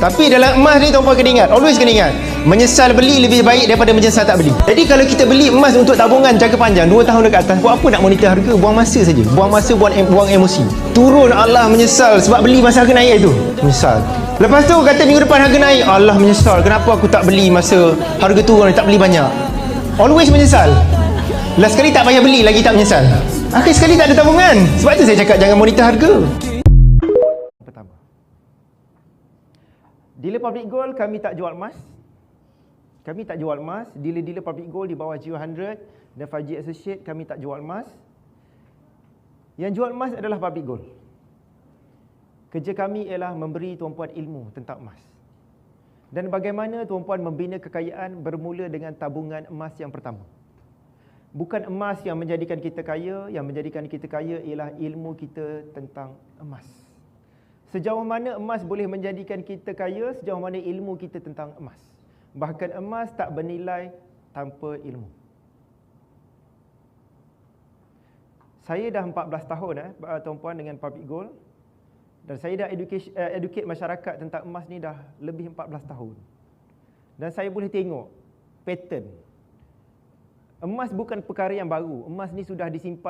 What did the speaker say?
Tapi dalam emas ni tuan-puan kena ingat, always kena ingat, menyesal beli lebih baik daripada menyesal tak beli. Jadi kalau kita beli emas untuk tabungan jangka panjang 2 tahun dekat atas, buat apa nak monitor harga? Buang masa saja. Buang masa, buang emosi. Turun, Allah menyesal sebab beli masa harga naik tu. Menyesal. Lepas tu kata minggu depan harga naik, Allah menyesal. Kenapa aku tak beli masa harga turun, tak beli banyak. Always menyesal. Last sekali tak payah beli lagi tak menyesal. Akhir sekali tak ada tabungan. Sebab tu saya cakap jangan monitor harga. Pertama, dealer public gold kami tak jual emas. Kami tak jual emas. Dealer-dealer public gold di bawah G100 dan 5G Associate kami tak jual emas. Yang jual emas adalah public gold. Kerja kami ialah memberi tuan-puan ilmu tentang emas. Dan bagaimana tuan-puan membina kekayaan bermula dengan tabungan emas yang pertama. Bukan emas yang menjadikan kita kaya, yang menjadikan kita kaya ialah ilmu kita tentang emas. Sejauh mana emas boleh menjadikan kita kaya, sejauh mana ilmu kita tentang emas. Bahkan emas tak bernilai tanpa ilmu. Saya dah 14 tahun tuan-puan dengan public gold. Dan saya dah educate masyarakat tentang emas ni dah lebih 14 tahun. Dan saya boleh tengok pattern. Emas bukan perkara yang baru. Emas ni sudah disimpan